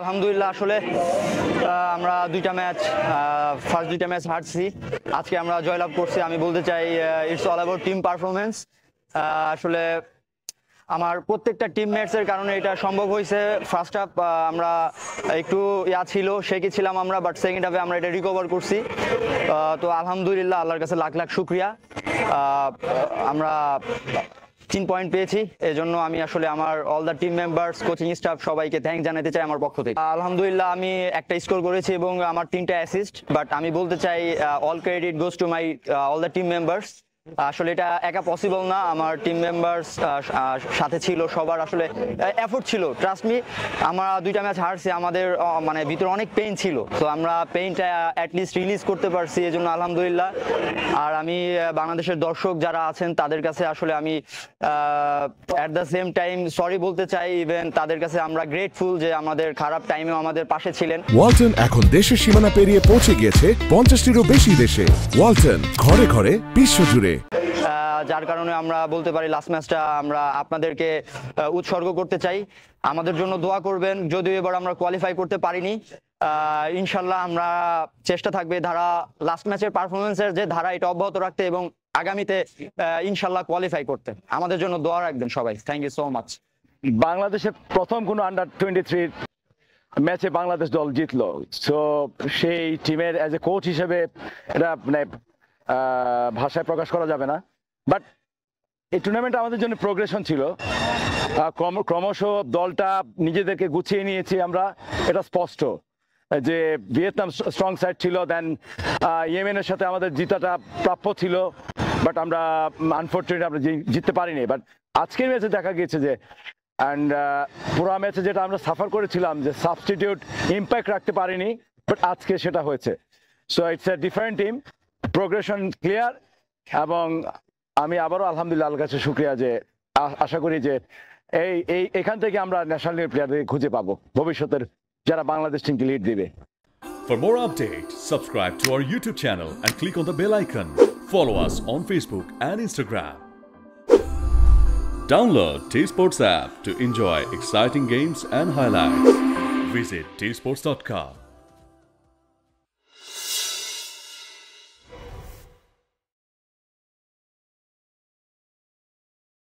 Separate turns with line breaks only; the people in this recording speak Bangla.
আলহামদুলিল্লাহ আসলে আমরা দুইটা ম্যাচ ফার্স্ট দুইটা ম্যাচ হারছি, আজকে আমরা জয়লাভ করছি। আমি বলতে চাই it's all about team performance. আসলে আমার প্রত্যেকটা টিমমেটসের কারণে এটা সম্ভব হয়েছে। ফার্স্ট হাফ আমরা একটু ছিল, শেকি ছিলাম আমরা, বাট সেকেন্ড হাফে আমরা এটা রিকভার করছি। তো আলহামদুলিল্লাহ, আল্লাহর কাছে লাখ লাখ শুকরিয়া। আমরা 3 পয়েন্ট পেয়েছি, এই জন্য আমি আসলে আমার all the team members, coaching staff সবাইকে থ্যাঙ্ক জানাতে চাই আমার পক্ষ থেকে। আলহামদুলিল্লাহ আমি একটা স্কোর করেছি এবং আমার 3টা অ্যাসিস্ট, বাট আমি বলতে চাই all credit goes to my all the team members. আসলে এটা একা পসিবল না, আমার টিম মেম্বার্স সাথে ছিল, সবার আসলে এফোর্ট ছিল। ট্রাস্ট মি, আমরা দুইটা ম্যাচ হারছি, আমাদের মানে ভিতরে অনেক পেইন ছিল, তো আমরা পেইনটা অ্যাটলিস্ট রিলিজ করতে পারছি, এই জন্য আলহামদুলিল্লাহ। আর আমি বাংলাদেশের দর্শক যারা আছেন তাদের কাছে আসলে আমি at the same time sorry বলতে চাই। ইভেন তাদের কাছে আমরা গ্রেটফুল যে আমাদের খারাপ টাইমেও আমাদের পাশে ছিলেন।
ওয়ালটন এখন দেশের সীমানা পেরিয়ে পৌঁছে গিয়েছে 50টিরও বেশি দেশে। ওয়ালটন, ঘরে ঘরে বিশ্বজুড়ে।
যার কারণে আমরা বলতে পারি লাস্ট ম্যাচটা আমরা আপনাদেরকে উৎসর্গ করতে চাই। আমাদের জন্য দোয়া করবেন, যদিও এবার আমরা কোয়ালিফাই করতে পারিনি। ইনশাল্লাহ আমরা চেষ্টা থাকবে ধারা, লাস্ট ম্যাচের পারফরমেন্সের যে ধারা, এটা অব্যাহত রাখতে এবং আগামীতে ইনশাল্লাহ কোয়ালিফাই করতে। আমাদের জন্য দোয়া রাখবেন সবাই। Thank you so much.
বাংলাদেশের প্রথম কোনো আন্ডার-23 ম্যাচে বাংলাদেশ দল জিতলো, সো সেই টিমের অ্যাজ এ কোচ হিসেবে এটা মানে ভাষায় প্রকাশ করা যাবে না। বাট এই টুর্নামেন্ট আমাদের জন্য প্রোগ্রেশন ছিল, ক্রমশ দলটা নিজেদেরকে গুছিয়ে নিয়েছি আমরা, এটা স্পষ্ট যে ভিয়েতনাম স্ট্রং সাইড ছিল, দেন ইয়েমেনের সাথে আমাদের জিতাটা প্রাপ্য ছিল, বাট আমরা আনফর্চুনেটলি আমরা জিততে পারিনি। বাট আজকের ম্যাচে দেখা গিয়েছে যে অ্যান্ড পুরো ম্যাচে যেটা আমরা সাফার করেছিলাম যে সাবস্টিটিউট ইম্প্যাক্ট রাখতে পারিনি, বাট আজকে সেটা হয়েছে। So it's a different team, progression clear, এবং আমি আবারও আলহামদুলিল্লাহ আল্লাহর কাছে শুকরিয়া যে আশা করি যে এখান থেকে আমরা ন্যাশনাল প্লেয়ারদের খুঁজে পাবো ভবিষ্যতের, যারা বাংলাদেশ টিমকে লিড দিবে।
For more updates, subscribe to our YouTube channel and click on the bell icon. Follow us on Facebook and Instagram. Download T-Sports app to enjoy exciting games and highlights. Visit tsports.com.